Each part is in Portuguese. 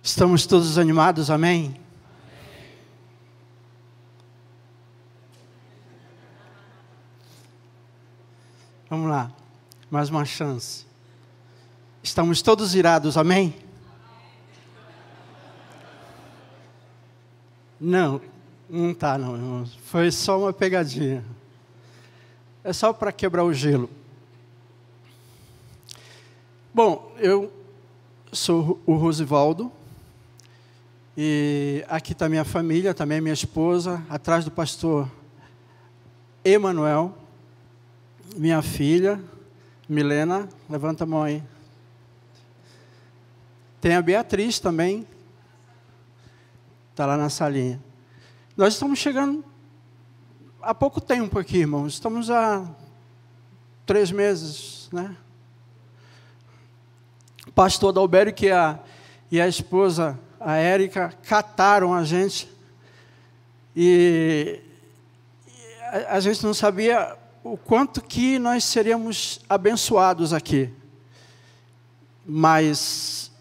Estamos todos animados, amém? Vamos lá, mais uma chance. Estamos todos irados, amém? Não, não está não, irmãos. Foi só uma pegadinha. É só para quebrar o gelo. Bom, eu sou o Rosivaldo. E aqui está minha família, também minha esposa, atrás do pastor Emanuel, minha filha, Milena, levanta a mão aí. Tem a Beatriz também, está lá na salinha. Nós estamos chegando há pouco tempo aqui, irmãos, estamos há 3 meses, né? O pastor Dalbério e a esposa, a Érica, cataram a gente e a gente não sabia o quanto que nós seríamos abençoados aqui. Mas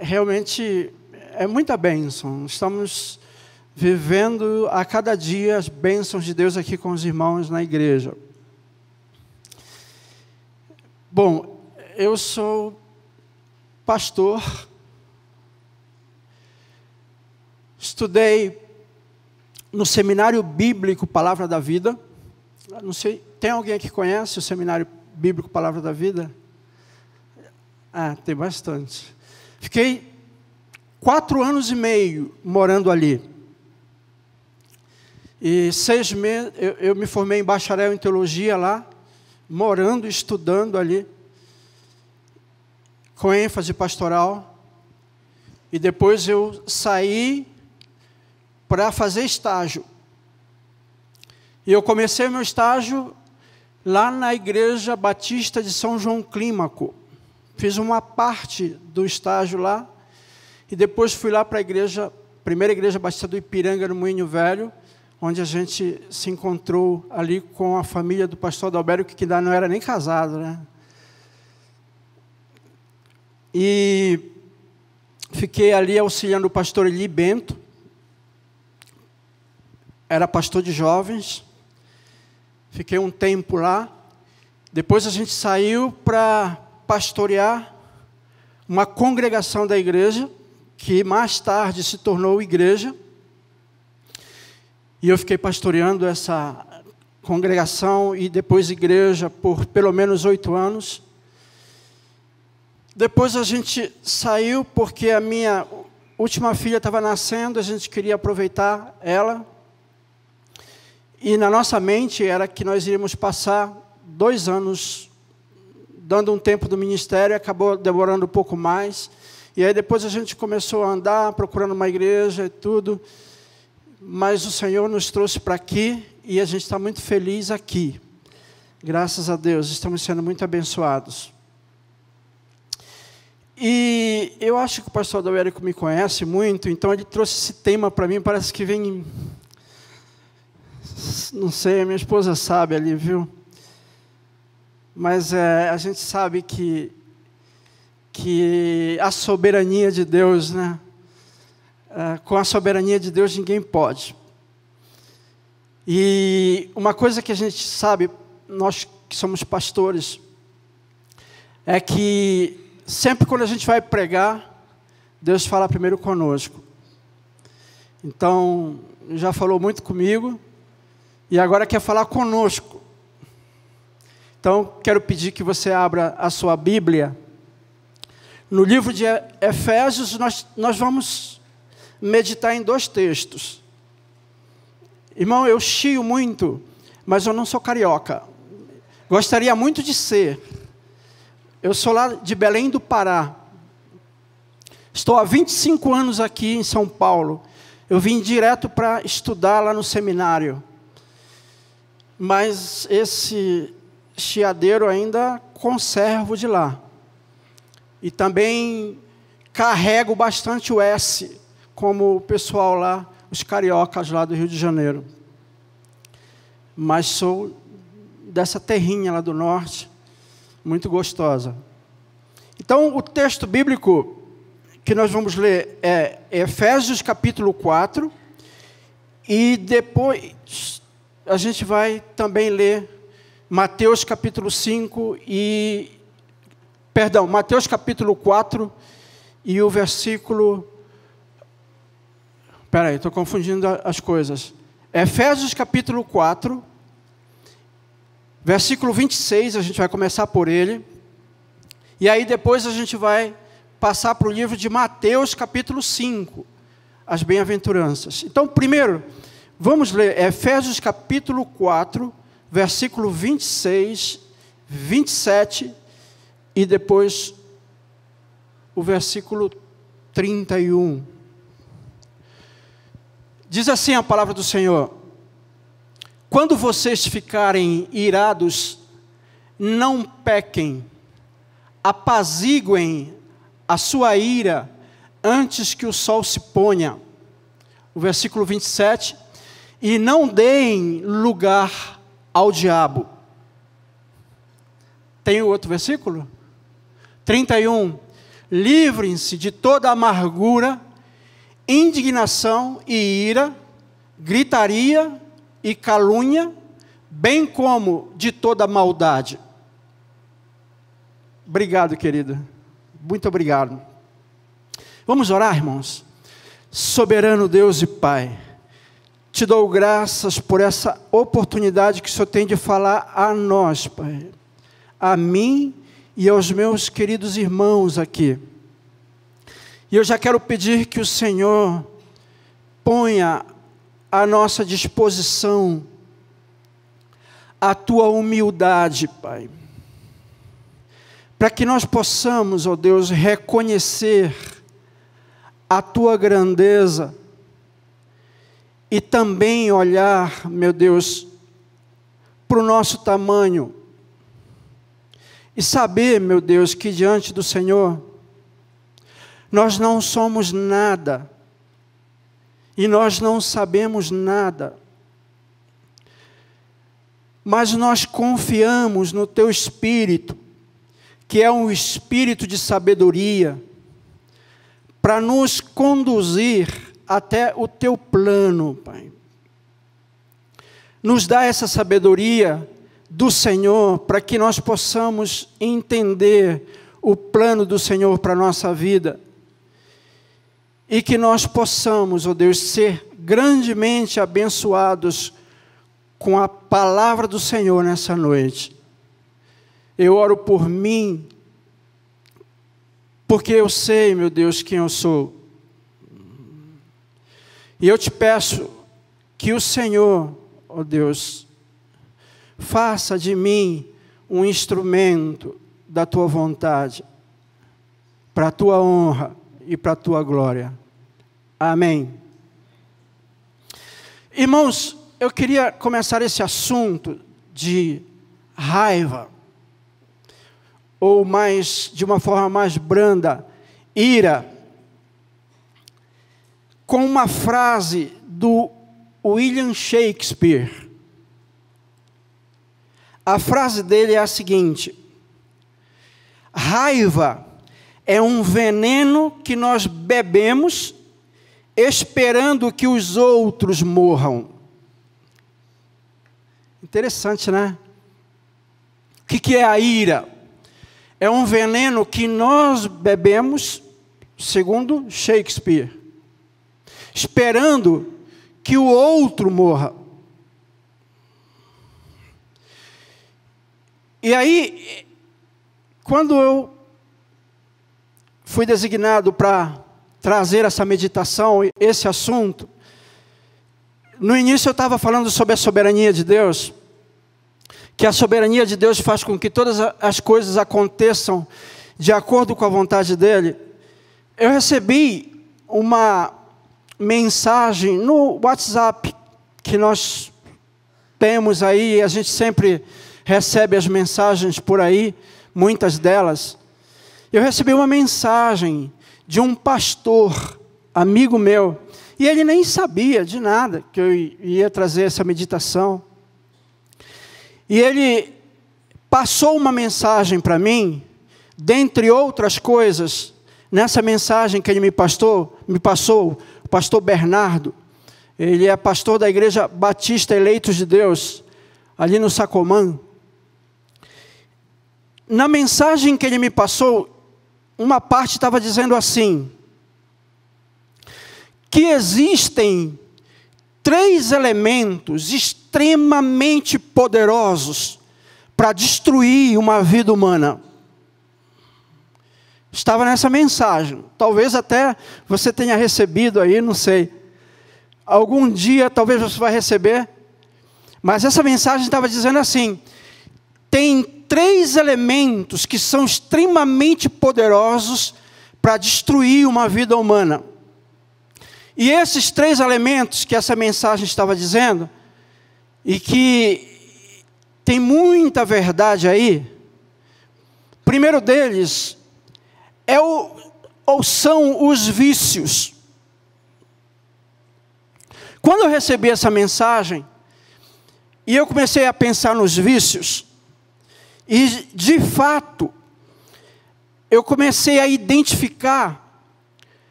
realmente é muita bênção. Estamos vivendo a cada dia as bênçãos de Deus aqui com os irmãos na igreja. Bom, eu sou pastor. Estudei no Seminário Bíblico Palavra da Vida. Não sei, tem alguém aqui que conhece o Seminário Bíblico Palavra da Vida? Ah, tem bastante. Fiquei 4 anos e meio morando ali. E 6 meses, eu me formei em bacharel em teologia lá, morando, estudando ali, com ênfase pastoral. E depois eu saí para fazer estágio. E eu comecei meu estágio lá na Igreja Batista de São João Clímaco. Fiz uma parte do estágio lá, e depois fui lá para a primeira Igreja Batista do Ipiranga, no Moinho Velho, onde a gente se encontrou ali com a família do pastor Dalbério, que ainda não era nem casado, né? E fiquei ali auxiliando o pastor Eli Bento, era pastor de jovens, fiquei um tempo lá, depois a gente saiu para pastorear uma congregação da igreja, que mais tarde se tornou igreja, e eu fiquei pastoreando essa congregação e depois igreja por pelo menos 8 anos. Depois a gente saiu porque a minha última filha estava nascendo, a gente queria aproveitar ela. E na nossa mente era que nós iríamos passar 2 anos dando um tempo do ministério, acabou demorando um pouco mais. E aí depois a gente começou a andar, procurando uma igreja e tudo. Mas o Senhor nos trouxe para aqui e a gente está muito feliz aqui. Graças a Deus, estamos sendo muito abençoados. E eu acho que o pastor Dalbério me conhece muito, então ele trouxe esse tema para mim, parece que vem... Não sei, a minha esposa sabe ali, viu? Mas a gente sabe que a soberania de Deus, né? Com a soberania de Deus ninguém pode. E uma coisa que a gente sabe, nós que somos pastores, é que sempre quando a gente vai pregar, Deus fala primeiro conosco. Então, já falou muito comigo, e agora quer falar conosco. Então, quero pedir que você abra a sua Bíblia. No livro de Efésios, nós vamos meditar em 2 textos. Irmão, eu chio muito, mas eu não sou carioca. Gostaria muito de ser. Eu sou lá de Belém do Pará. Estou há 25 anos aqui em São Paulo. Eu vim direto para estudar lá no seminário. Mas esse chiadeiro ainda conservo de lá. E também carrego bastante o S, como o pessoal lá, os cariocas lá do Rio de Janeiro. Mas sou dessa terrinha lá do norte, muito gostosa. Então, o texto bíblico que nós vamos ler é Efésios capítulo 4, e depois a gente vai também ler Mateus capítulo 5 Mateus capítulo 4 e o versículo... Espera aí, estou confundindo as coisas. Efésios capítulo 4, versículo 26, a gente vai começar por ele. E aí depois a gente vai passar para o livro de Mateus capítulo 5, as bem-aventuranças. Então, primeiro, vamos ler Efésios capítulo 4, versículo 26, 27 e depois o versículo 31. Diz assim a palavra do Senhor: quando vocês ficarem irados, não pequem, apaziguem a sua ira antes que o sol se ponha. O versículo 27, e não deem lugar ao diabo. Tem o outro versículo? 31, livrem-se de toda amargura, indignação e ira, gritaria e calúnia, bem como de toda maldade. Obrigado, querida. Muito obrigado. Vamos orar, irmãos? Soberano Deus e Pai, te dou graças por essa oportunidade que o Senhor tem de falar a nós, Pai, a mim e aos meus queridos irmãos aqui. E eu já quero pedir que o Senhor ponha à nossa disposição a Tua humildade, Pai, para que nós possamos, ó Deus, reconhecer a Tua grandeza e também olhar, meu Deus, para o nosso tamanho e saber, meu Deus, que diante do Senhor nós não somos nada e nós não sabemos nada, mas nós confiamos no Teu Espírito, que é um Espírito de sabedoria, para nos conduzir até o Teu plano, Pai. Nos dá essa sabedoria do Senhor, para que nós possamos entender o plano do Senhor para a nossa vida, e que nós possamos, ó Deus, ser grandemente abençoados com a palavra do Senhor nessa noite. Eu oro por mim, porque eu sei, meu Deus, quem eu sou. E eu te peço que o Senhor, ó Deus, faça de mim um instrumento da Tua vontade, para a Tua honra e para a Tua glória. Amém. Irmãos, eu queria começar esse assunto de raiva, ou mais, de uma forma mais branda, ira, com uma frase do William Shakespeare. A frase dele é a seguinte: raiva é um veneno que nós bebemos esperando que os outros morram. Interessante, né? O que é a ira? É um veneno que nós bebemos, segundo Shakespeare, esperando que o outro morra. E aí, quando eu fui designado para trazer essa meditação, esse assunto, no início eu estava falando sobre a soberania de Deus, que a soberania de Deus faz com que todas as coisas aconteçam de acordo com a vontade dEle. Eu recebi uma mensagem no WhatsApp, que nós temos aí, a gente sempre recebe as mensagens por aí, muitas delas. Eu recebi uma mensagem de um pastor, amigo meu, e ele nem sabia de nada que eu ia trazer essa meditação. E ele passou uma mensagem para mim, dentre outras coisas, nessa mensagem que ele me passou, o pastor Bernardo. Ele é pastor da Igreja Batista Eleitos de Deus, ali no Sacomã. Na mensagem que ele me passou, uma parte estava dizendo assim, que existem 3 elementos extremamente poderosos para destruir uma vida humana. Estava nessa mensagem. Talvez até você tenha recebido aí, não sei. Algum dia talvez você vai receber. Mas essa mensagem estava dizendo assim, tem 3 elementos que são extremamente poderosos para destruir uma vida humana. E esses 3 elementos que essa mensagem estava dizendo, e que tem muita verdade aí, o primeiro deles ou são os vícios. Quando eu recebi essa mensagem, e eu comecei a pensar nos vícios, e de fato, eu comecei a identificar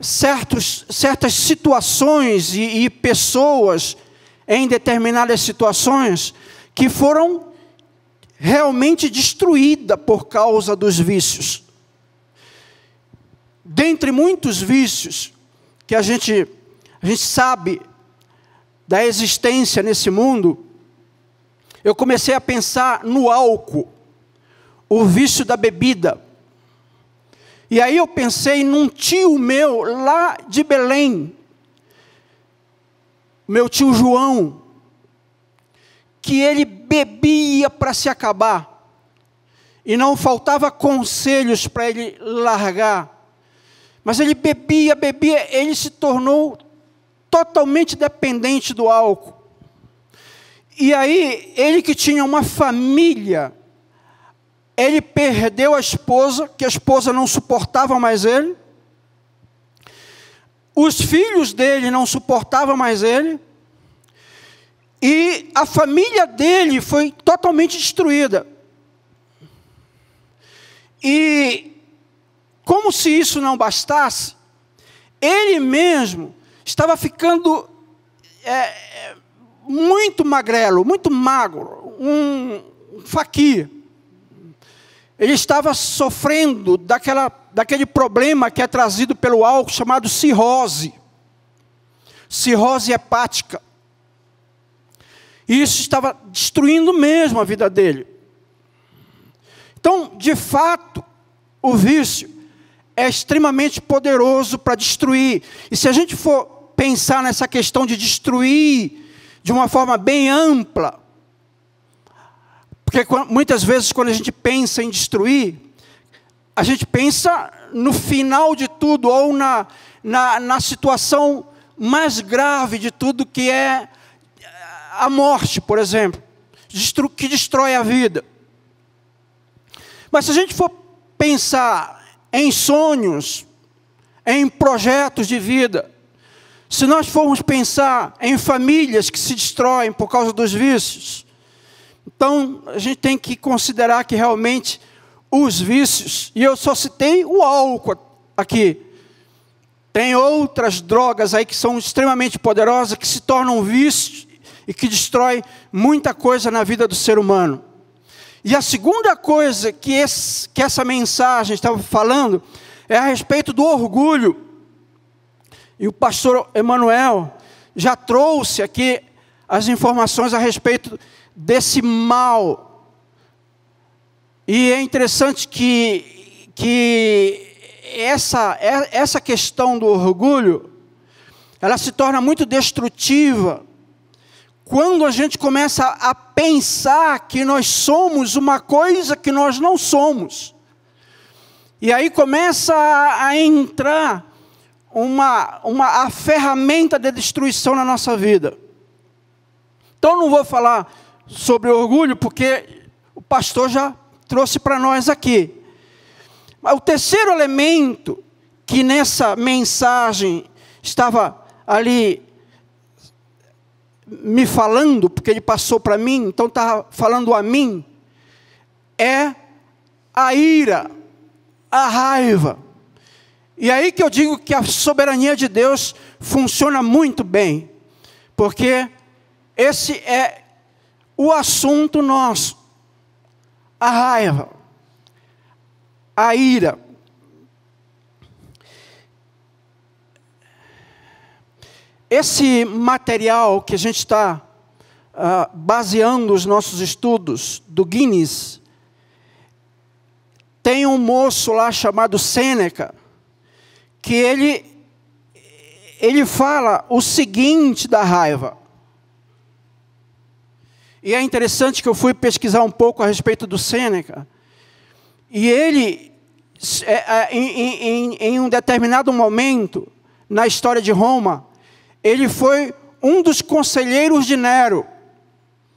certas situações e pessoas em determinadas situações que foram realmente destruídas por causa dos vícios. Dentre muitos vícios que a gente sabe da existência nesse mundo, eu comecei a pensar no álcool, o vício da bebida. E aí eu pensei num tio meu lá de Belém, meu tio João, que ele bebia para se acabar, e não faltava conselhos para ele largar, mas ele bebia, ele se tornou totalmente dependente do álcool. E aí, ele que tinha uma família, ele perdeu a esposa, que a esposa não suportava mais ele. Os filhos dele não suportavam mais ele. E a família dele foi totalmente destruída. E, como se isso não bastasse, ele mesmo estava ficando muito magrelo, muito magro, um faquir. Ele estava sofrendo daquele problema que é trazido pelo álcool, chamado cirrose hepática. E isso estava destruindo mesmo a vida dele. Então, de fato, o vício é extremamente poderoso para destruir. E se a gente for pensar nessa questão de destruir de uma forma bem ampla, porque muitas vezes quando a gente pensa em destruir, a gente pensa no final de tudo, ou na situação mais grave de tudo, que é a morte, por exemplo, que destrói a vida. Mas se a gente for pensar em sonhos, em projetos de vida, se nós formos pensar em famílias que se destroem por causa dos vícios, então a gente tem que considerar que realmente os vícios, e eu só citei o álcool aqui, tem outras drogas aí que são extremamente poderosas, que se tornam vícios e que destrói muita coisa na vida do ser humano. E a segunda coisa que essa mensagem estava falando é a respeito do orgulho. E o pastor Emanuel já trouxe aqui as informações a respeito desse mal. E é interessante que essa questão do orgulho, ela se torna muito destrutiva quando a gente começa a pensar que nós somos uma coisa que nós não somos. E aí começa a entrar a ferramenta de destruição na nossa vida. Então não vou falar sobre orgulho, porque o pastor já trouxe para nós aqui. Mas o terceiro elemento que nessa mensagem estava ali me falando, porque ele passou para mim, então estava falando a mim, é a ira, a raiva. E aí que eu digo que a soberania de Deus funciona muito bem, porque esse é o assunto nosso, a raiva, a ira. Esse material que a gente está baseando os nossos estudos do Guinness, tem um moço lá chamado Sêneca, que ele fala o seguinte da raiva. E é interessante que eu fui pesquisar um pouco a respeito do Sêneca, e ele, em um determinado momento, na história de Roma, ele foi um dos conselheiros de Nero.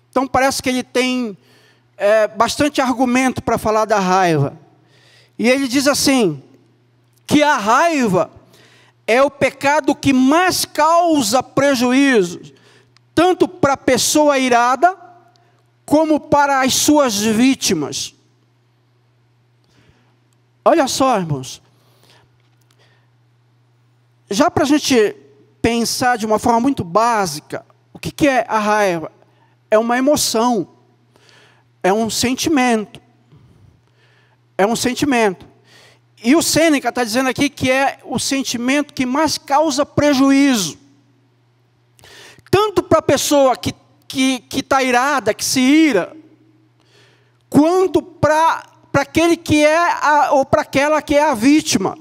Então parece que ele tem bastante argumento para falar da raiva. E ele diz assim, que a raiva é o pecado que mais causa prejuízo, tanto para a pessoa irada, como para as suas vítimas. Olha só, irmãos. Já para a gente pensar de uma forma muito básica, o que é a raiva? É uma emoção, é um sentimento. É um sentimento. E o Sêneca está dizendo aqui que é o sentimento que mais causa prejuízo. Tanto para a pessoa que está irada, que se ira, quanto para aquele que é, ou para aquela que é a vítima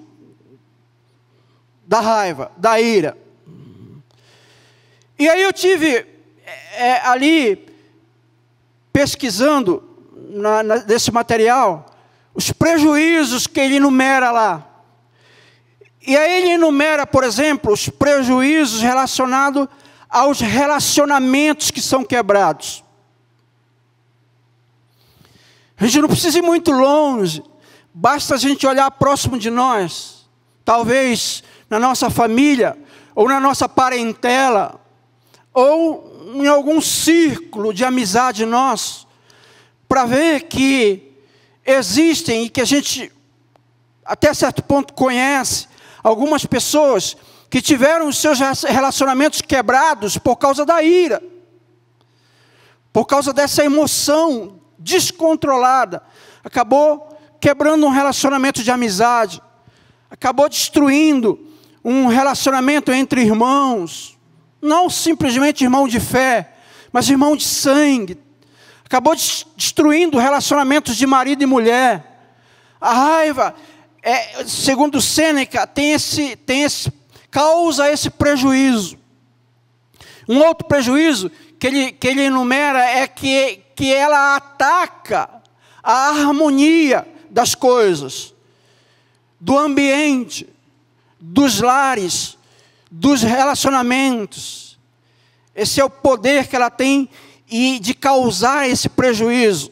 da raiva, da ira. E aí eu tive ali, pesquisando nesse material, os prejuízos que ele enumera lá. E aí ele enumera, por exemplo, os prejuízos relacionados aos relacionamentos que são quebrados. A gente não precisa ir muito longe, basta a gente olhar próximo de nós, talvez na nossa família, ou na nossa parentela, ou em algum círculo de amizade nosso, para ver que existem, e que a gente até certo ponto conhece, algumas pessoas que tiveram os seus relacionamentos quebrados por causa da ira, por causa dessa emoção descontrolada, acabou quebrando um relacionamento de amizade, acabou destruindo um relacionamento entre irmãos, não simplesmente irmão de fé, mas irmão de sangue, acabou destruindo relacionamentos de marido e mulher. A raiva, segundo Sêneca, causa esse prejuízo. Um outro prejuízo que ele enumera é que ela ataca a harmonia das coisas, do ambiente, dos lares, dos relacionamentos. Esse é o poder que ela tem e de causar esse prejuízo.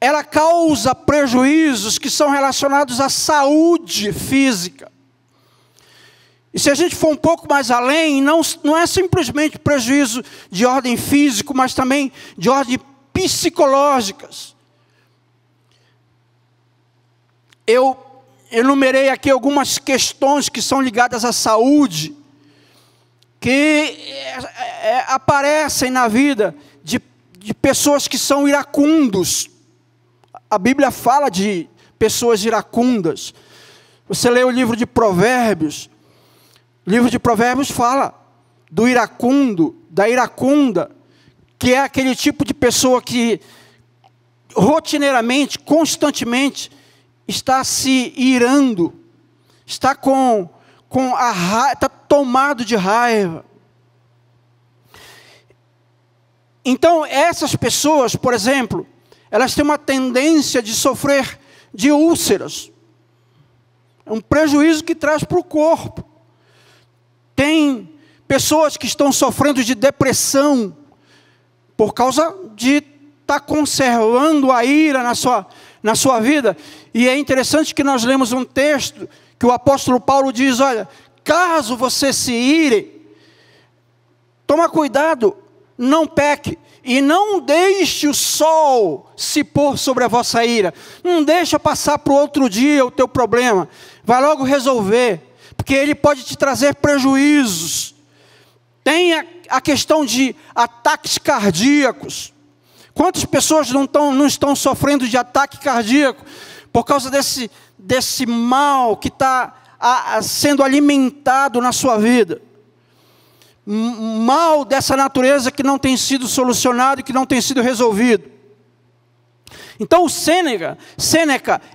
Ela causa prejuízos que são relacionados à saúde física. E se a gente for um pouco mais além, não é simplesmente prejuízo de ordem física, mas também de ordem psicológicas. Eu enumerei aqui algumas questões que são ligadas à saúde, que aparecem na vida de pessoas que são iracundos. A Bíblia fala de pessoas iracundas. Você lê o livro de Provérbios. O livro de Provérbios fala do iracundo, da iracunda, que é aquele tipo de pessoa que rotineiramente, constantemente, está se irando, está está tomado de raiva. Então, essas pessoas, por exemplo, elas têm uma tendência de sofrer de úlceras. É um prejuízo que traz para o corpo. Tem pessoas que estão sofrendo de depressão por causa de estar conservando a ira na sua vida. E é interessante que nós lemos um texto que o apóstolo Paulo diz, olha, caso você se ire, toma cuidado, não peque. e não deixe o sol se pôr sobre a vossa ira. Não deixa passar para o outro dia o teu problema. Vai logo resolver, porque ele pode te trazer prejuízos. Tem a questão de ataques cardíacos. Quantas pessoas não estão sofrendo de ataque cardíaco por causa desse mal que está sendo alimentado na sua vida? Mal dessa natureza que não tem sido solucionado e que não tem sido resolvido. Então o Sêneca,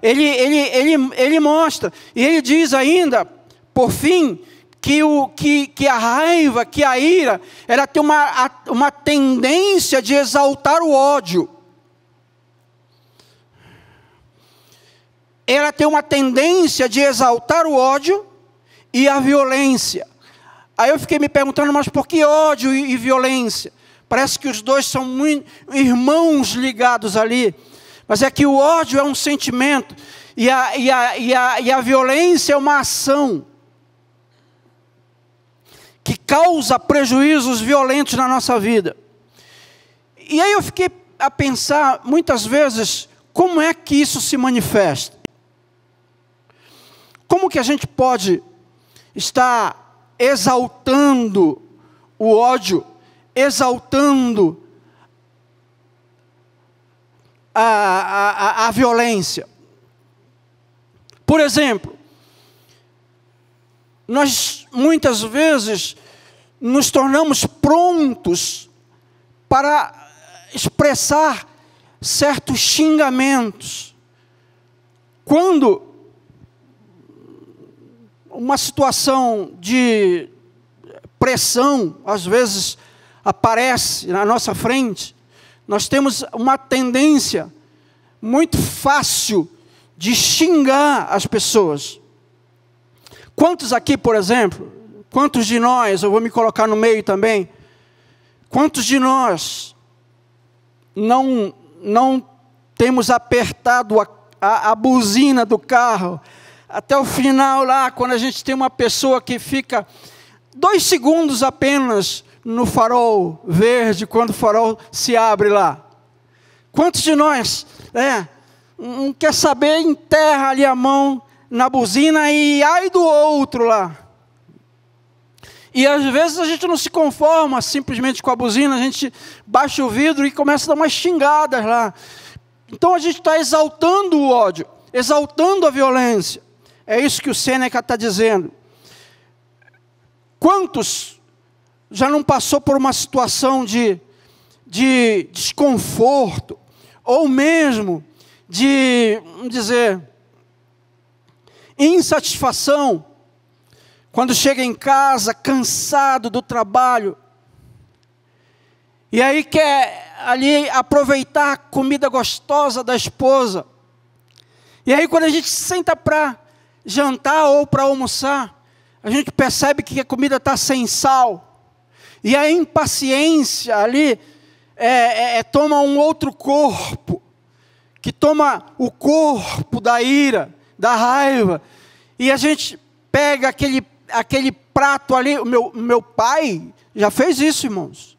ele mostra, e ele diz ainda, por fim, que a raiva, que a ira, ela tem uma tendência de exaltar o ódio. Ela tem uma tendência de exaltar o ódio e a violência. Aí eu fiquei me perguntando, mas por que ódio e violência? Parece que os dois são irmãos ligados ali. Mas é que o ódio é um sentimento e a violência é uma ação que causa prejuízos violentos na nossa vida. E aí eu fiquei a pensar, muitas vezes, como é que isso se manifesta? Como que a gente pode estar exaltando o ódio, exaltando a violência? Por exemplo, nós muitas vezes nos tornamos prontos para expressar certos xingamentos. Quando uma situação de pressão, às vezes, aparece na nossa frente, nós temos uma tendência muito fácil de xingar as pessoas. Quantos aqui, por exemplo, quantos de nós, eu vou me colocar no meio também, quantos de nós não temos apertado a buzina do carro até o final lá, quando a gente tem uma pessoa que fica 2 segundos apenas no farol verde, quando o farol se abre lá? Quantos de nós não quer saber, enterra ali a mão na buzina e ai do outro lá? E às vezes a gente não se conforma simplesmente com a buzina, a gente baixa o vidro e começa a dar umas xingadas lá. Então a gente está exaltando o ódio, exaltando a violência. É isso que o Sêneca está dizendo. Quantos já não passou por uma situação de desconforto, ou mesmo de, vamos dizer, insatisfação, quando chega em casa cansado do trabalho, e aí quer ali aproveitar a comida gostosa da esposa, e aí quando a gente senta para jantar ou para almoçar, a gente percebe que a comida está sem sal, e a impaciência ali toma um outro corpo, que toma o corpo da ira, da raiva, e a gente pega aquele prato ali. O meu pai já fez isso, irmãos.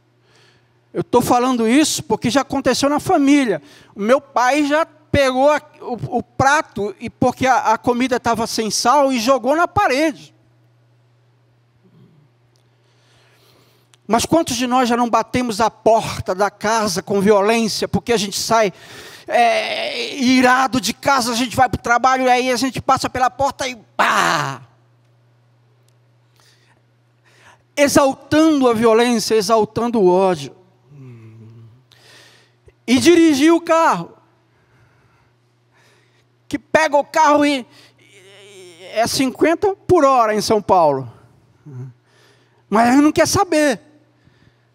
Eu estou falando isso porque já aconteceu na família. O meu pai já pegou o prato, e porque a comida estava sem sal, e jogou na parede. Mas quantos de nós já não batemos a porta da casa com violência, porque a gente sai irado de casa, a gente vai para o trabalho, e aí a gente passa pela porta e pá! Exaltando a violência, exaltando o ódio. E dirigir o carro, que pega o carro e é 50 por hora em São Paulo, mas ele não quer saber,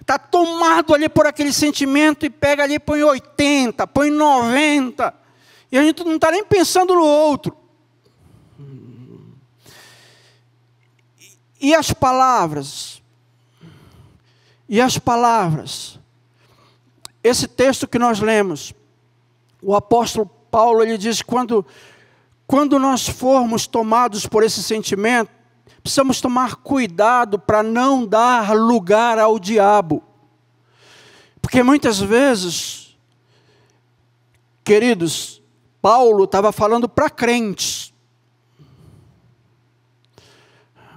está tomado ali por aquele sentimento, e pega ali, põe 80, põe 90, e a gente não está nem pensando no outro. E as palavras, esse texto que nós lemos, o apóstolo Paulo, ele diz, quando nós formos tomados por esse sentimento, precisamos tomar cuidado para não dar lugar ao diabo. Porque Porque muitas vezes, queridos, Paulo estava falando para crentes.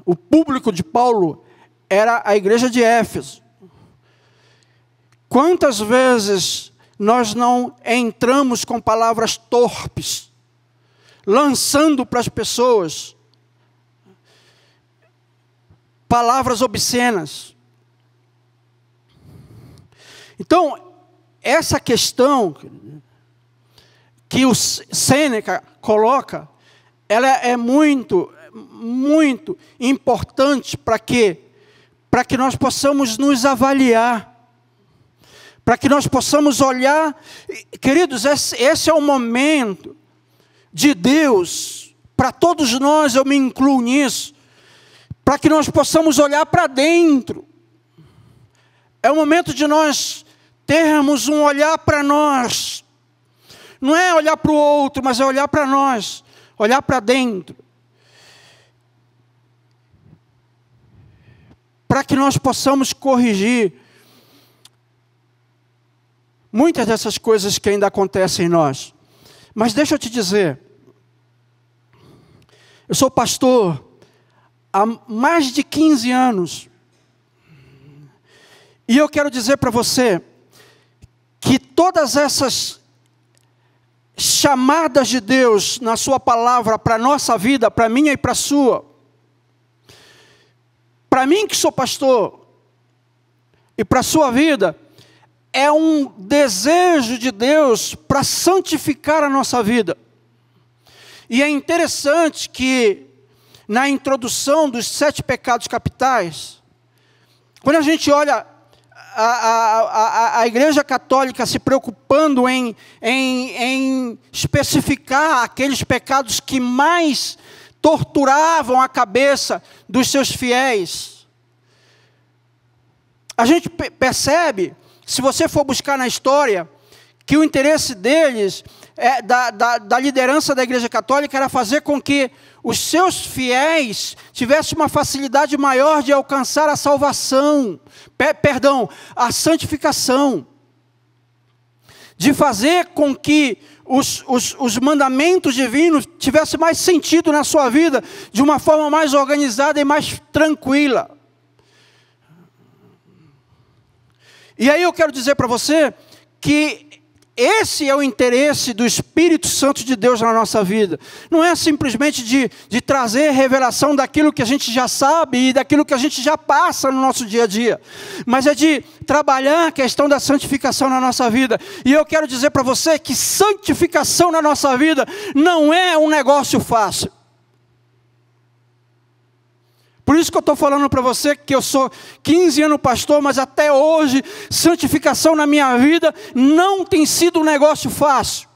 O público de Paulo era a igreja de Éfeso. Quantas vezes nós não entramos com palavras torpes, lançando para as pessoas palavras obscenas? Então, essa questão que o Sêneca coloca, ela é muito importante para que nós possamos nos avaliar, para que nós possamos olhar. Queridos, esse é o momento de Deus, para todos nós, eu me incluo nisso, para que nós possamos olhar para dentro. É o momento de nós termos um olhar para nós. Não é olhar para o outro, mas é olhar para nós, olhar para dentro. Para que nós possamos corrigir muitas dessas coisas que ainda acontecem em nós. Mas deixa eu te dizer, eu sou pastor há mais de 15 anos, e eu quero dizer para você, que todas essas chamadas de Deus na sua palavra para a nossa vida, para a minha e para a sua, para mim que sou pastor, e para a sua vida, é um desejo de Deus para santificar a nossa vida. E é interessante que, na introdução dos 7 pecados capitais, quando a gente olha a Igreja Católica se preocupando em especificar aqueles pecados que mais torturavam a cabeça dos seus fiéis, a gente percebe, se você for buscar na história, que o interesse deles, da liderança da Igreja Católica, era fazer com que os seus fiéis tivessem uma facilidade maior de alcançar a salvação, a santificação, de fazer com que os mandamentos divinos tivessem mais sentido na sua vida, de uma forma mais organizada e mais tranquila. E aí eu quero dizer para você que esse é o interesse do Espírito Santo de Deus na nossa vida. Não é simplesmente de trazer revelação daquilo que a gente já sabe e daquilo que a gente já passa no nosso dia a dia, mas é de trabalhar a questão da santificação na nossa vida. E eu quero dizer para você que santificação na nossa vida não é um negócio fácil. Por isso que eu estou falando para você que eu sou 15 anos pastor, mas até hoje, santificação na minha vida não tem sido um negócio fácil.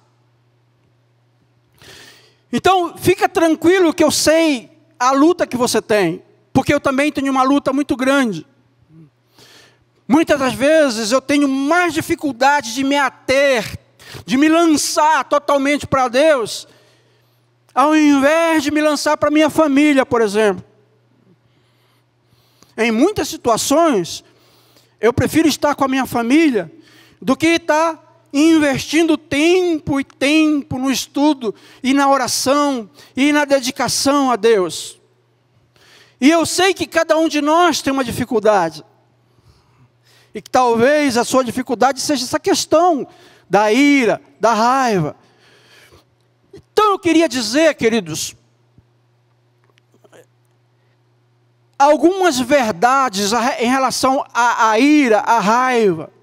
Então, fica tranquilo que eu sei a luta que você tem, porque eu também tenho uma luta muito grande. Muitas das vezes eu tenho mais dificuldade de me ater, de me lançar totalmente para Deus, ao invés de me lançar para minha família, por exemplo. Em muitas situações, eu prefiro estar com a minha família do que estar investindo tempo e tempo no estudo e na oração e na dedicação a Deus. E eu sei que cada um de nós tem uma dificuldade. E que talvez a sua dificuldade seja essa questão da ira, da raiva. Então eu queria dizer, queridos, algumas verdades em relação à ira, à raiva,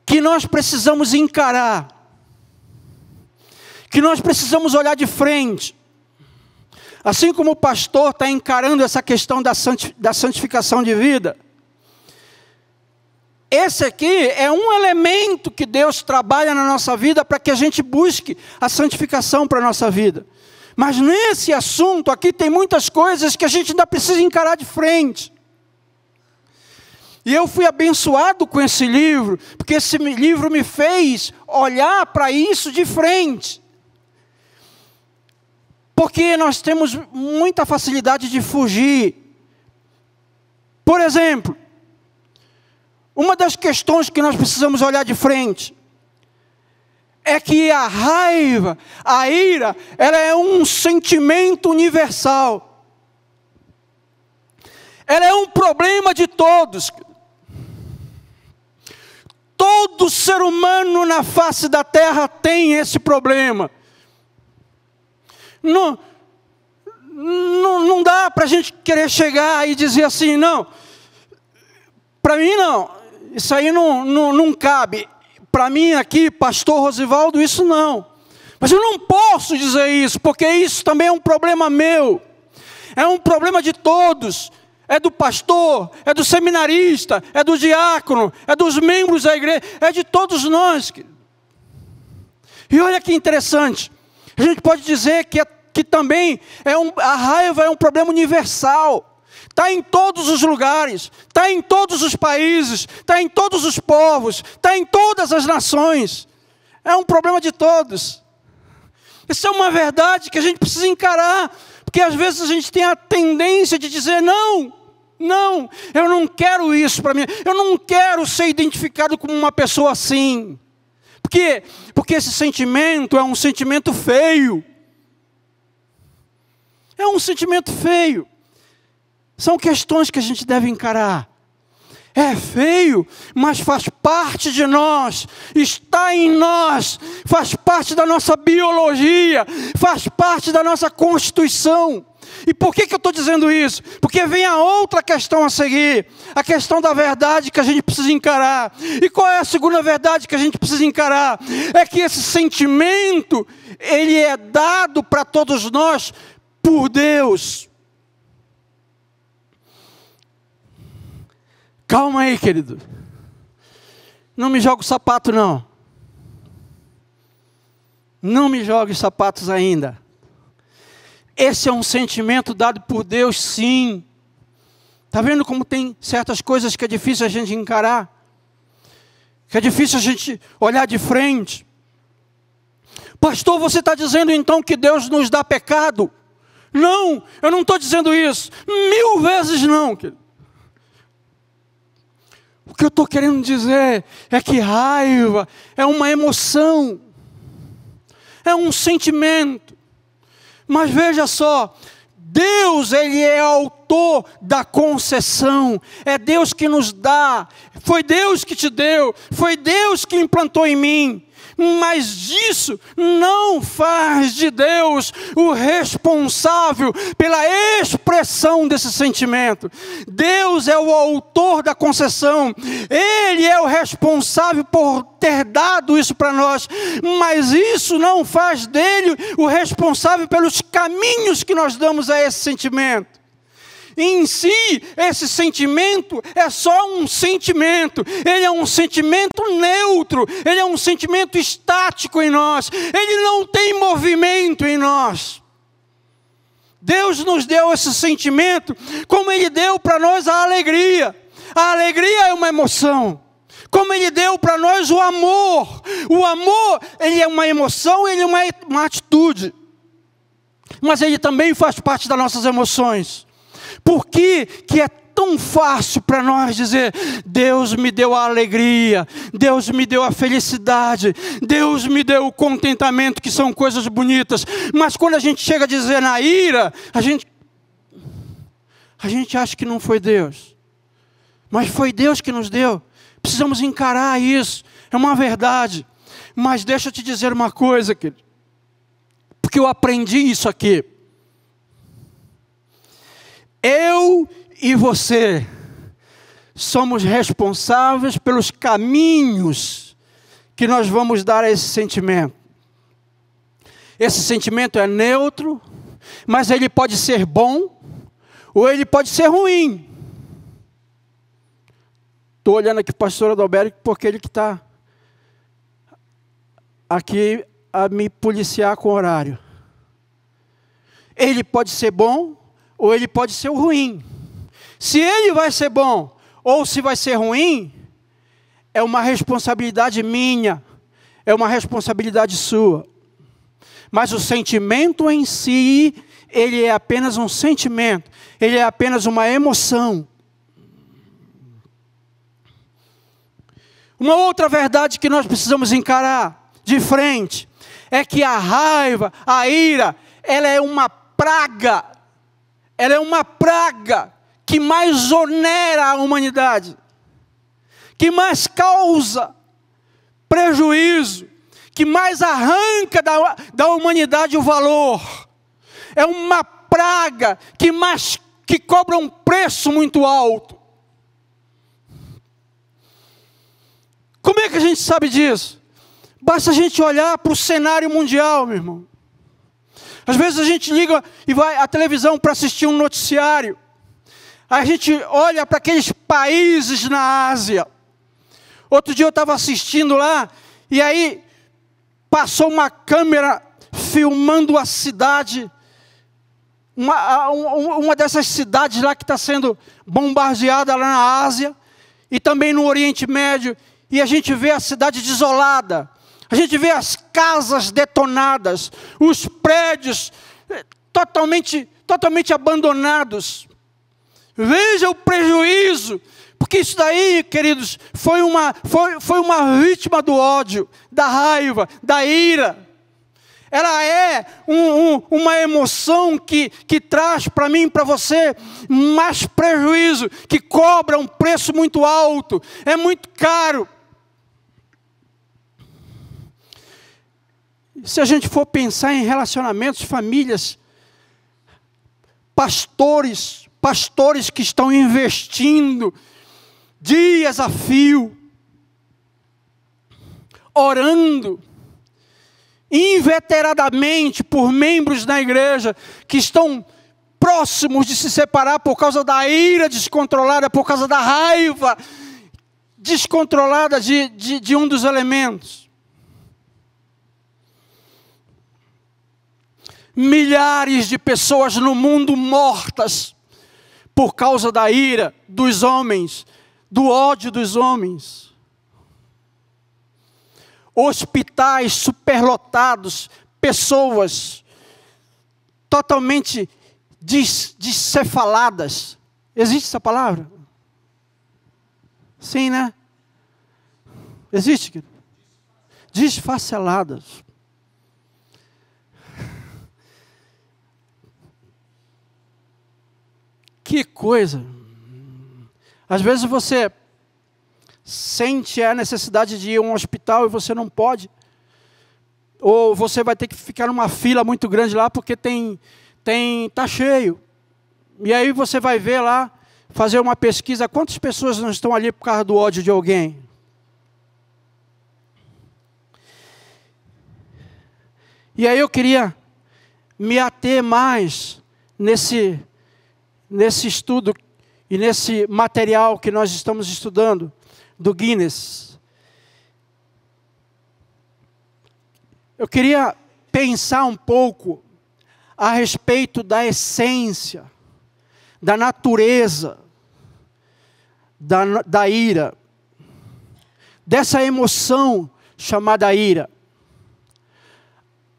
que nós precisamos encarar, que nós precisamos olhar de frente. Assim como o pastor está encarando essa questão da santificação de vida, esse aqui é um elemento que Deus trabalha na nossa vida para que a gente busque a santificação para a nossa vida. Mas nesse assunto aqui tem muitas coisas que a gente ainda precisa encarar de frente. E eu fui abençoado com esse livro, porque esse livro me fez olhar para isso de frente. Porque nós temos muita facilidade de fugir. Por exemplo, uma das questões que nós precisamos olhar de frente é que a raiva, a ira, ela é um sentimento universal. Ela é um problema de todos. Todo ser humano na face da terra tem esse problema. Não dá para a gente querer chegar e dizer assim, não, para mim não, isso aí não cabe. Para mim aqui, pastor Rosivaldo, isso não. Mas eu não posso dizer isso, porque isso também é um problema meu. É um problema de todos. É do pastor, é do seminarista, é do diácono, é dos membros da igreja, é de todos nós. E olha que interessante, a gente pode dizer que também a raiva é um problema universal. Está em todos os lugares, está em todos os países, está em todos os povos, está em todas as nações. É um problema de todos. Isso é uma verdade que a gente precisa encarar, porque às vezes a gente tem a tendência de dizer, não, eu não quero isso para mim, eu não quero ser identificado como uma pessoa assim. Por quê? Porque esse sentimento é um sentimento feio. É um sentimento feio. São questões que a gente deve encarar. É feio, mas faz parte de nós, está em nós, faz parte da nossa biologia, faz parte da nossa constituição. E por que eu estou dizendo isso? Porque vem a outra questão a seguir, a questão da verdade que a gente precisa encarar. E qual é a segunda verdade que a gente precisa encarar? É que esse sentimento, ele é dado para todos nós por Deus. Calma aí, querido. Não me joga o sapato, não. Não me jogue os sapatos ainda. Esse é um sentimento dado por Deus, sim. Está vendo como tem certas coisas que é difícil a gente encarar? Que é difícil a gente olhar de frente. Pastor, você está dizendo então que Deus nos dá pecado? Não, eu não estou dizendo isso. 1000 vezes não, querido. O que eu estou querendo dizer é que raiva é uma emoção, é um sentimento. Mas veja só, Deus, Ele é autor da concessão, é Deus que nos dá, foi Deus que te deu, foi Deus que implantou em mim. Mas disso não faz de Deus o responsável pela expressão desse sentimento. Deus é o autor da concessão, Ele é o responsável por ter dado isso para nós, mas isso não faz dele o responsável pelos caminhos que nós damos a esse sentimento. Em si, esse sentimento é só um sentimento, ele é um sentimento neutro, ele é um sentimento estático em nós, ele não tem movimento em nós. Deus nos deu esse sentimento, como Ele deu para nós a alegria é uma emoção, como Ele deu para nós o amor, ele é uma emoção, ele é uma atitude, mas ele também faz parte das nossas emoções. Por que é tão fácil para nós dizer, Deus me deu a alegria, Deus me deu a felicidade, Deus me deu o contentamento, que são coisas bonitas, mas quando a gente chega a dizer na ira, a gente acha que não foi Deus, mas foi Deus que nos deu. Precisamos encarar isso, é uma verdade. Mas deixa eu te dizer uma coisa, querido, porque eu aprendi isso aqui. Eu e você somos responsáveis pelos caminhos que nós vamos dar a esse sentimento. Esse sentimento é neutro, mas ele pode ser bom ou ele pode ser ruim. Estou olhando aqui para o pastor Adalberto porque ele que está aqui a me policiar com o horário. Ele pode ser bom ou ele pode ser ruim. Se ele vai ser bom ou se vai ser ruim, é uma responsabilidade minha, é uma responsabilidade sua. Mas o sentimento em si, ele é apenas um sentimento, ele é apenas uma emoção. Uma outra verdade que nós precisamos encarar de frente é que a raiva, a ira, ela é uma praga. Ela é uma praga que mais onera a humanidade, que mais causa prejuízo, que mais arranca da humanidade o valor. É uma praga que cobra um preço muito alto. Como é que a gente sabe disso? Basta a gente olhar para o cenário mundial, meu irmão. Às vezes a gente liga e vai à televisão para assistir um noticiário. A gente olha para aqueles países na Ásia. Outro dia eu estava assistindo lá, e aí passou uma câmera filmando a cidade, uma dessas cidades lá que está sendo bombardeada lá na Ásia, e também no Oriente Médio, e a gente vê a cidade desolada, a gente vê as casas detonadas, os prédios totalmente abandonados. Veja o prejuízo, porque isso daí, queridos, foi uma vítima do ódio, da raiva, da ira. Ela é uma emoção que traz para mim e para você mais prejuízo, que cobra um preço muito alto, é muito caro. Se a gente for pensar em relacionamentos, famílias, pastores que estão investindo dias a fio, orando, inveteradamente por membros da igreja que estão próximos de se separar por causa da ira descontrolada, por causa da raiva descontrolada de um dos elementos. Milhares de pessoas no mundo mortas por causa da ira dos homens, do ódio dos homens. Hospitais superlotados, pessoas totalmente descefaladas. Existe essa palavra? Sim, né? Existe? Desfaceladas. Que coisa! Às vezes você sente a necessidade de ir a um hospital e você não pode. Ou você vai ter que ficar numa fila muito grande lá porque tá cheio. E aí você vai ver lá, fazer uma pesquisa, quantas pessoas não estão ali por causa do ódio de alguém? E aí eu queria me ater mais nesse estudo e nesse material que nós estamos estudando, do Guinness. Eu queria pensar um pouco a respeito da essência, da natureza, da ira, dessa emoção chamada ira.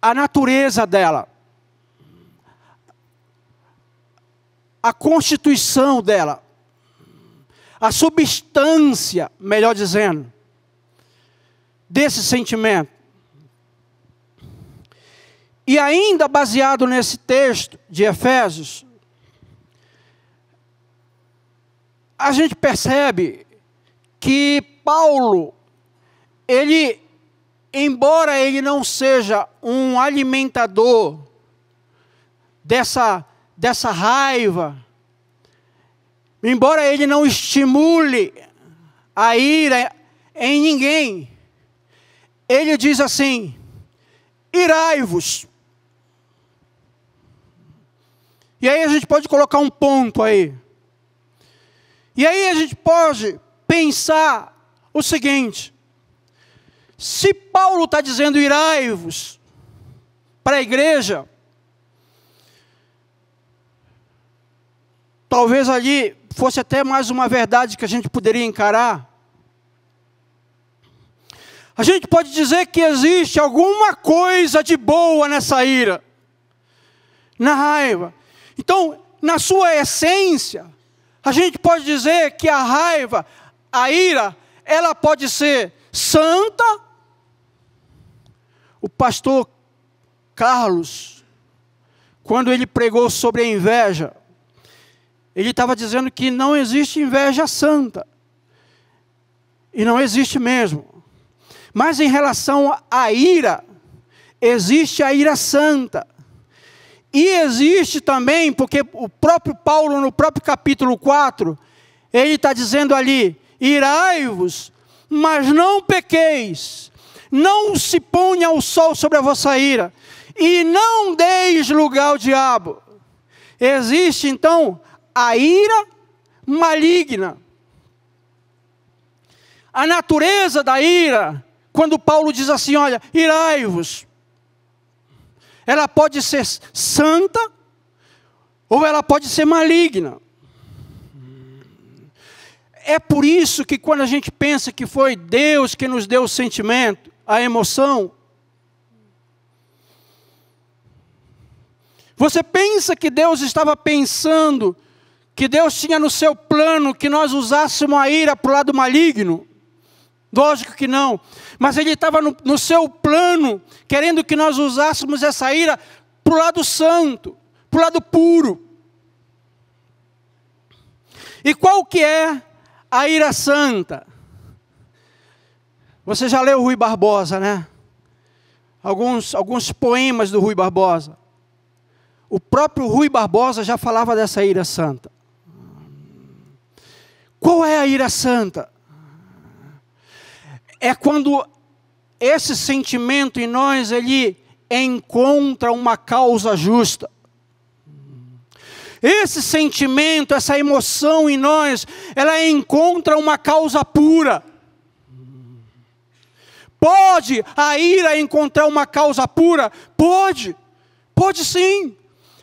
A natureza dela, a constituição dela, a substância, melhor dizendo, desse sentimento. E ainda baseado nesse texto de Efésios, a gente percebe que Paulo, embora ele não seja um alimentador dessa raiva, embora ele não estimule a ira em ninguém, ele diz assim: irai-vos. E aí a gente pode colocar um ponto aí. E aí a gente pode pensar o seguinte: se Paulo está dizendo irai-vos para a igreja, talvez ali fosse até mais uma verdade que a gente poderia encarar. A gente pode dizer que existe alguma coisa de boa nessa ira, na raiva. Então, na sua essência, a gente pode dizer que a raiva, a ira, ela pode ser santa. O pastor Carlos, quando ele pregou sobre a inveja, ele estava dizendo que não existe inveja santa. E não existe mesmo. Mas em relação à ira, existe a ira santa. E existe também, porque o próprio Paulo, no próprio capítulo 4, ele está dizendo ali: irai-vos, mas não pequeis, não se ponha o sol sobre a vossa ira, e não deis lugar ao diabo. Existe então a ira maligna. A natureza da ira, quando Paulo diz assim, olha, irai-vos, ela pode ser santa, ou ela pode ser maligna. É por isso que quando a gente pensa que foi Deus que nos deu o sentimento, a emoção, você pensa que Deus estava pensando, que Deus tinha no seu plano que nós usássemos a ira para o lado maligno? Lógico que não, mas Ele estava no seu plano, querendo que nós usássemos essa ira para o lado santo, para o lado puro. E qual que é a ira santa? Você já leu Rui Barbosa, né? Alguns poemas do Rui Barbosa. O próprio Rui Barbosa já falava dessa ira santa. Qual é a ira santa? É quando esse sentimento em nós, ele encontra uma causa justa. Esse sentimento, essa emoção em nós, ela encontra uma causa pura. Pode a ira encontrar uma causa pura? Pode. Pode sim.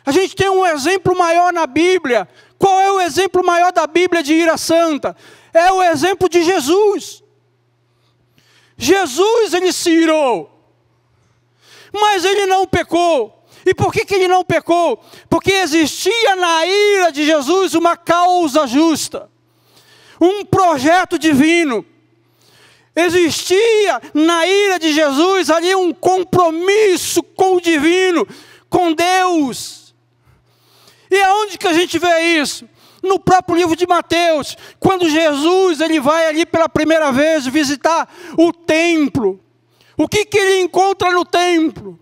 A gente tem um exemplo maior na Bíblia. Qual é o exemplo maior da Bíblia de ira santa? É o exemplo de Jesus. Jesus, ele se irou, mas ele não pecou. E por que ele não pecou? Porque existia na ira de Jesus uma causa justa, um projeto divino. Existia na ira de Jesus ali um compromisso com o divino, com Deus. E aonde que a gente vê isso? No próprio livro de Mateus, quando Jesus ele vai ali pela primeira vez visitar o templo. O que ele encontra no templo?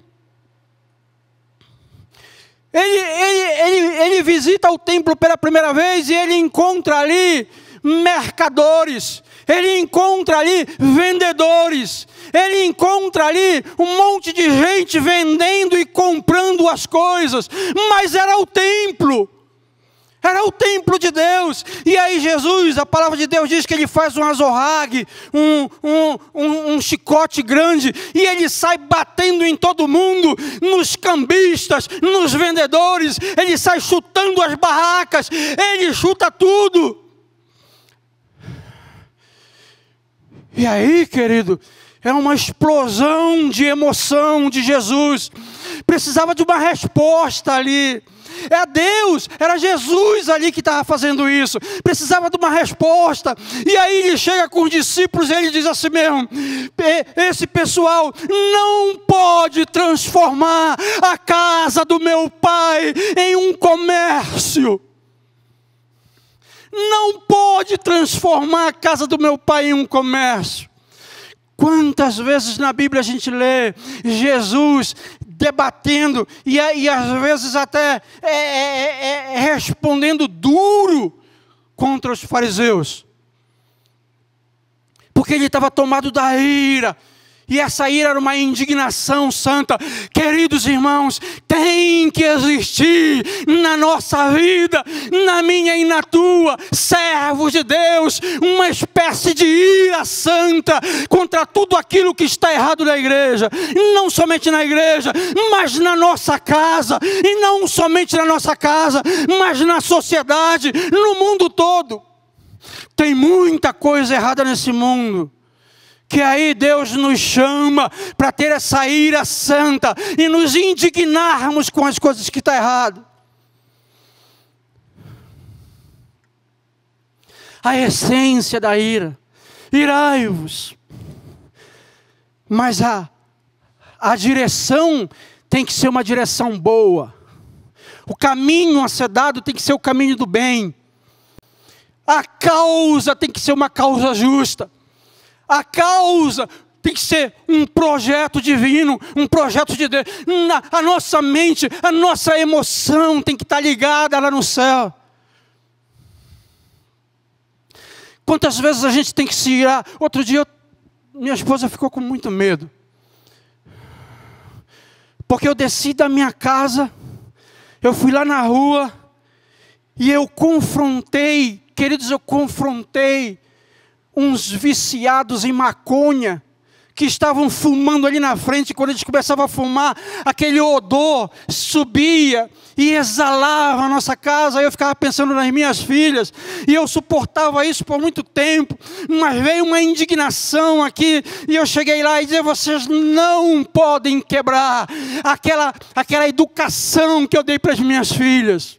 Ele visita o templo pela primeira vez e ele encontra ali mercadores, ele encontra ali vendedores, ele encontra ali um monte de gente vendendo e comprando as coisas, mas era o templo. Era o templo de Deus. E aí Jesus, a palavra de Deus diz que ele faz um azorrague, um chicote grande, e ele sai batendo em todo mundo, nos cambistas, nos vendedores, ele sai chutando as barracas, ele chuta tudo. E aí, querido, é uma explosão de emoção de Jesus. Precisava de uma resposta ali. É Deus, era Jesus ali que estava fazendo isso. Precisava de uma resposta. E aí ele chega com os discípulos e ele diz assim mesmo: esse pessoal não pode transformar a casa do meu pai em um comércio. Não pode transformar a casa do meu pai em um comércio. Quantas vezes na Bíblia a gente lê Jesus debatendo e às vezes até respondendo duro contra os fariseus. Porque ele estava tomado da ira. E essa ira era uma indignação santa. Queridos irmãos, tem que existir na nossa vida, na minha e na tua, servos de Deus, uma espécie de ira santa contra tudo aquilo que está errado na igreja. Não somente na igreja, mas na nossa casa. E não somente na nossa casa, mas na sociedade, no mundo todo. Tem muita coisa errada nesse mundo. Que aí Deus nos chama para ter essa ira santa e nos indignarmos com as coisas que estão erradas. A essência da ira. irai-vos. Mas a direção tem que ser uma direção boa. O caminho a ser dado tem que ser o caminho do bem. A causa tem que ser uma causa justa. A causa tem que ser um projeto divino, um projeto de Deus. A nossa mente, a nossa emoção tem que estar ligada lá no céu. Quantas vezes a gente tem que se irar? Outro dia, minha esposa ficou com muito medo. Porque eu desci da minha casa, eu fui lá na rua, e eu confrontei, queridos, eu confrontei uns viciados em maconha, que estavam fumando ali na frente. Quando eles começavam a fumar, aquele odor subia e exalava a nossa casa. Aí eu ficava pensando nas minhas filhas, e eu suportava isso por muito tempo, mas veio uma indignação aqui, e eu cheguei lá e disse: vocês não podem quebrar aquela educação que eu dei para as minhas filhas.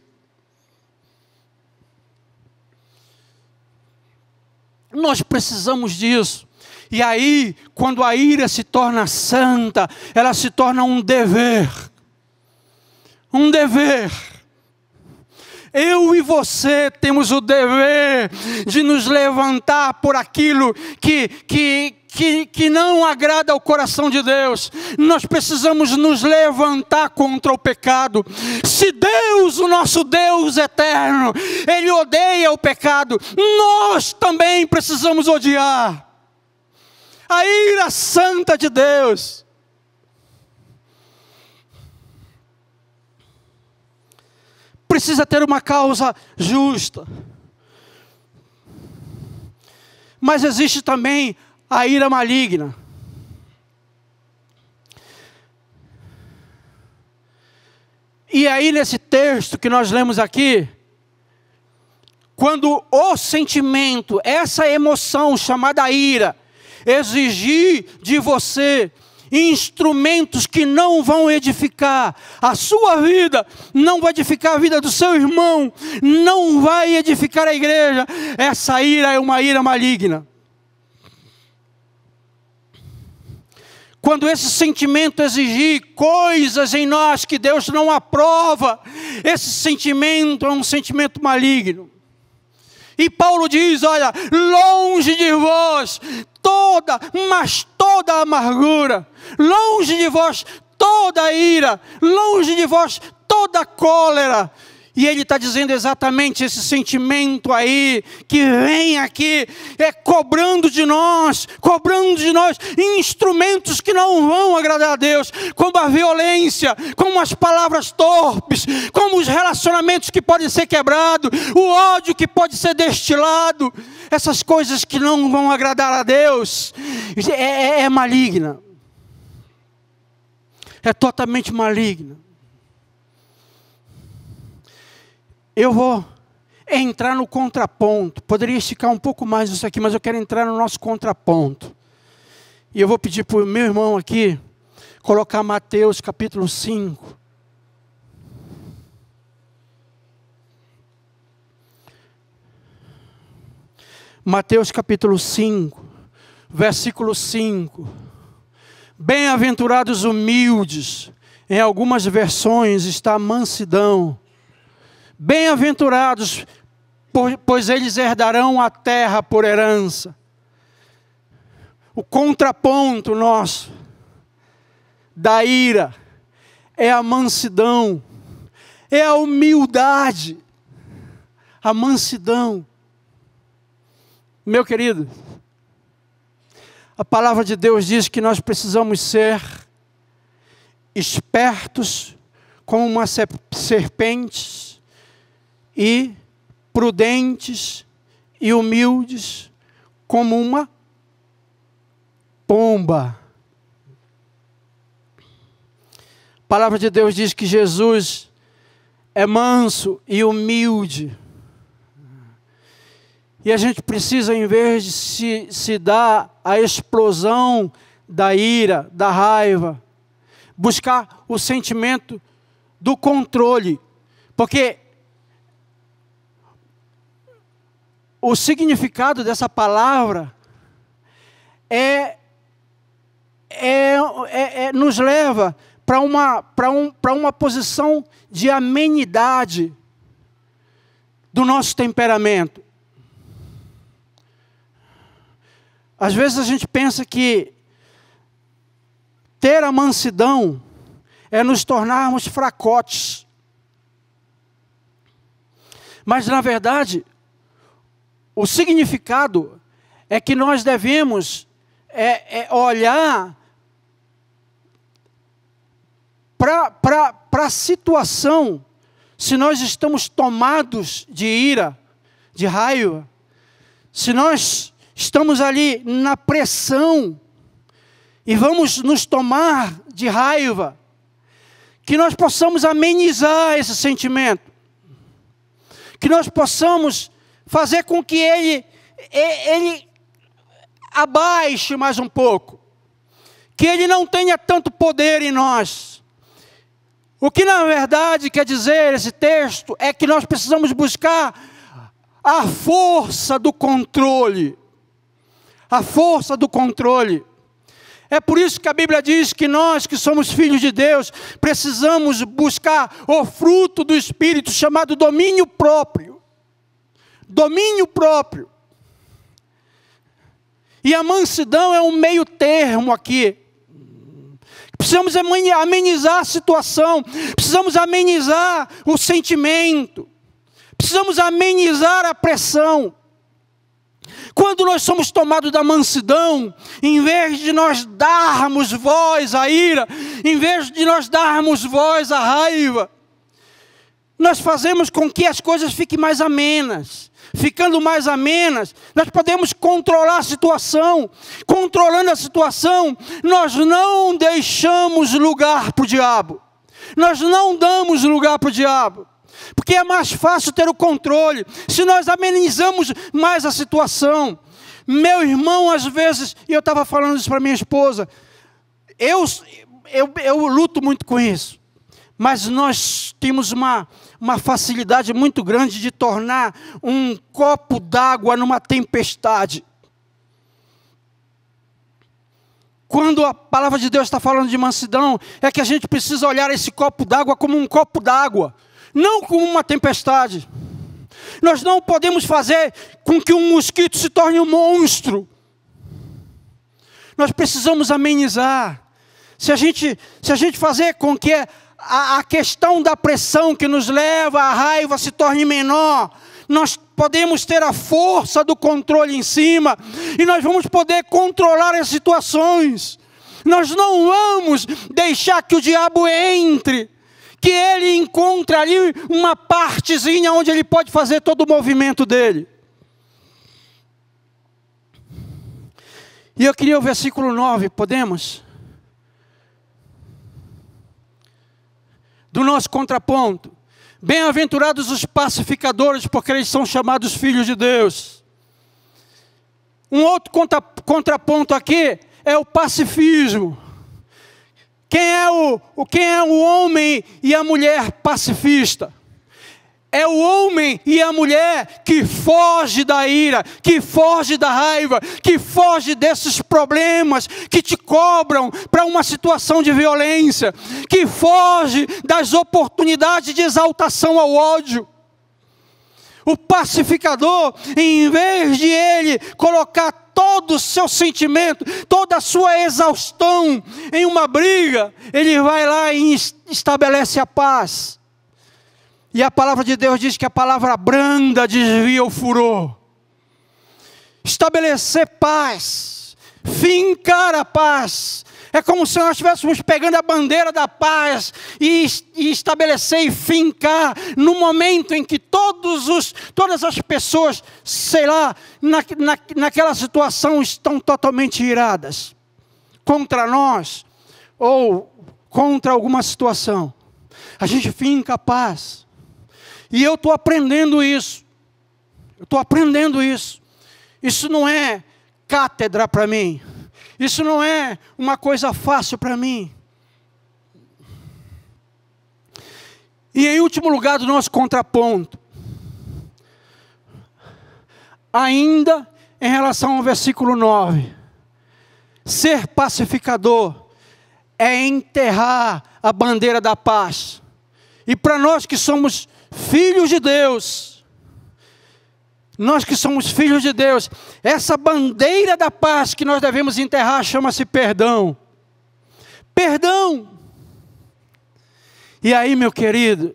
Nós precisamos disso. E aí, quando a ira se torna santa, ela se torna um dever. Um dever. Eu e você temos o dever de nos levantar por aquilo que não agrada ao coração de Deus. Nós precisamos nos levantar contra o pecado. Se Deus, o nosso Deus eterno, Ele odeia o pecado, nós também precisamos odiar a ira santa de Deus. Precisa ter uma causa justa. Mas existe também a ira maligna. E aí, nesse texto que nós lemos aqui, quando o sentimento, essa emoção chamada ira, exigir de você instrumentos que não vão edificar a sua vida, não vai edificar a vida do seu irmão, não vai edificar a igreja, essa ira é uma ira maligna. Quando esse sentimento exigir coisas em nós que Deus não aprova, esse sentimento é um sentimento maligno. E Paulo diz: olha, longe de vós toda amargura, longe de vós toda ira, longe de vós toda cólera. E ele está dizendo exatamente esse sentimento aí, que vem aqui, cobrando de nós instrumentos que não vão agradar a Deus, como a violência, como as palavras torpes, como os relacionamentos que podem ser quebrados, o ódio que pode ser destilado, essas coisas que não vão agradar a Deus, é maligna, é totalmente maligna. Eu vou entrar no contraponto. Poderia esticar um pouco mais isso aqui, mas eu quero entrar no nosso contraponto. E eu vou pedir para o meu irmão aqui colocar Mateus capítulo 5. Mateus capítulo 5, versículo 5. Bem-aventurados humildes. Em algumas versões está mansidão. Bem-aventurados, pois eles herdarão a terra por herança. O contraponto nosso da ira é a mansidão, é a humildade, a mansidão. Meu querido, a palavra de Deus diz que nós precisamos ser espertos como uma serpente, e prudentes e humildes como uma pomba. A palavra de Deus diz que Jesus é manso e humilde. E a gente precisa, em vez de se dar a explosão da ira, da raiva, buscar o sentimento do controle. Porque o significado dessa palavra nos leva para uma posição de amenidade do nosso temperamento. Às vezes a gente pensa que ter a mansidão é nos tornarmos fracotes. Mas, na verdade, o significado é que nós devemos olhar para a situação, se nós estamos tomados de ira, de raiva, se nós estamos ali na pressão e vamos nos tomar de raiva, que nós possamos amenizar esse sentimento, que nós possamos fazer com que ele abaixe mais um pouco, que ele não tenha tanto poder em nós. O que na verdade quer dizer esse texto é que nós precisamos buscar a força do controle. A força do controle. É por isso que a Bíblia diz que nós que somos filhos de Deus, precisamos buscar o fruto do Espírito chamado domínio próprio. Domínio próprio. E a mansidão é um meio termo aqui. Precisamos amenizar a situação, precisamos amenizar o sentimento, precisamos amenizar a pressão. Quando nós somos tomados da mansidão, em vez de nós darmos voz à ira, em vez de nós darmos voz à raiva, nós fazemos com que as coisas fiquem mais amenas. Ficando mais amenas, nós podemos controlar a situação. Controlando a situação, nós não deixamos lugar para o diabo. Nós não damos lugar para o diabo. Porque é mais fácil ter o controle se nós amenizamos mais a situação. Meu irmão, às vezes, e eu estava falando isso para minha esposa, eu luto muito com isso. Mas nós temos uma facilidade muito grande de tornar um copo d'água numa tempestade. Quando a palavra de Deus está falando de mansidão, é que a gente precisa olhar esse copo d'água como um copo d'água, não como uma tempestade. Nós não podemos fazer com que um mosquito se torne um monstro. Nós precisamos amenizar. Se a gente fazer com que a questão da pressão que nos leva à raiva se torne menor, nós podemos ter a força do controle em cima, e nós vamos poder controlar as situações. Nós não vamos deixar que o diabo entre, que ele encontre ali uma partezinha onde ele pode fazer todo o movimento dele. E eu queria o versículo 9, podemos? Do nosso contraponto. Bem-aventurados os pacificadores, porque eles são chamados filhos de Deus. Um outro contraponto aqui é o pacifismo. Quem é o homem e a mulher pacifista? É o homem e a mulher que foge da ira, que foge da raiva, que foge desses problemas que te cobram para uma situação de violência, que foge das oportunidades de exaltação ao ódio. O pacificador, em vez de ele colocar todo o seu sentimento, toda a sua exaustão em uma briga, ele vai lá e estabelece a paz. E a palavra de Deus diz que a palavra branda desvia o furor. Estabelecer paz, fincar a paz. É como se nós estivéssemos pegando a bandeira da paz e estabelecer e fincar no momento em que todas as pessoas, sei lá, naquela situação estão totalmente iradas contra nós ou contra alguma situação. A gente finca a paz. E eu estou aprendendo isso. Isso não é cátedra para mim. Isso não é uma coisa fácil para mim. E em último lugar do nosso contraponto, ainda em relação ao versículo 9, ser pacificador é enterrar a bandeira da paz. E para nós que somos filhos de Deus, essa bandeira da paz que nós devemos enterrar chama-se perdão. Perdão! E aí, meu querido,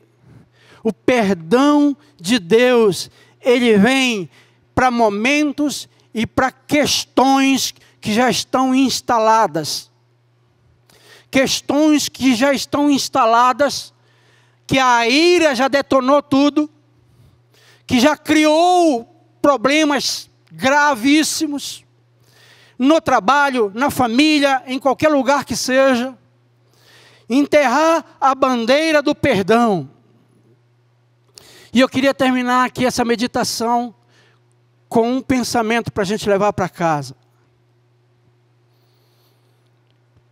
o perdão de Deus, ele vem para momentos e para questões que já estão instaladas. Questões que já estão instaladas, que a ira já detonou tudo, que já criou problemas gravíssimos, no trabalho, na família, em qualquer lugar que seja. Enterrar a bandeira do perdão. E eu queria terminar aqui essa meditação com um pensamento para a gente levar para casa.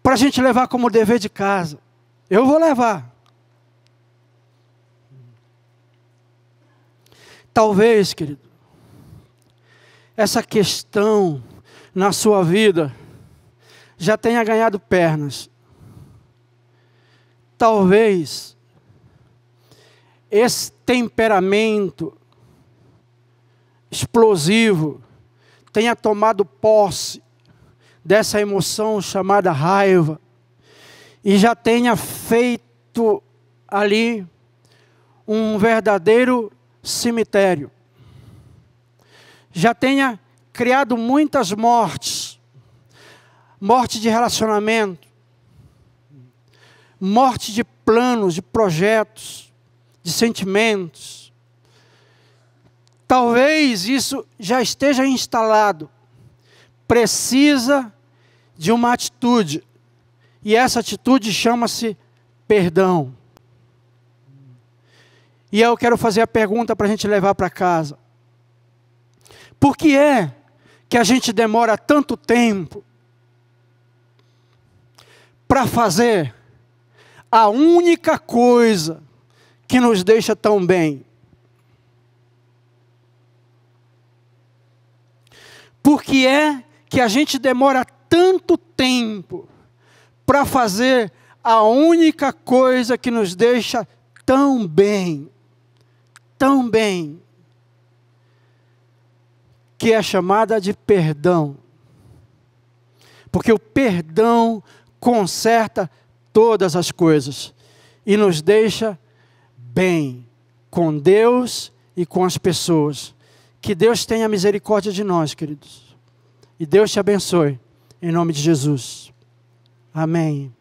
Para a gente levar como dever de casa. Eu vou levar. Talvez, querido, essa questão na sua vida já tenha ganhado pernas. Talvez esse temperamento explosivo tenha tomado posse dessa emoção chamada raiva e já tenha feito ali um verdadeiro cemitério. Já tenha criado muitas mortes. Morte de relacionamento. Morte de planos, de projetos, de sentimentos. Talvez isso já esteja instalado. Precisa de uma atitude. E essa atitude chama-se perdão. E eu quero fazer a pergunta para a gente levar para casa. Por que é que a gente demora tanto tempo para fazer a única coisa que nos deixa tão bem? Por que é que a gente demora tanto tempo para fazer a única coisa que nos deixa tão bem? Tão bem, que é chamada de perdão. Porque o perdão conserta todas as coisas e nos deixa bem com Deus e com as pessoas. Que Deus tenha misericórdia de nós, queridos. E Deus te abençoe, em nome de Jesus. Amém.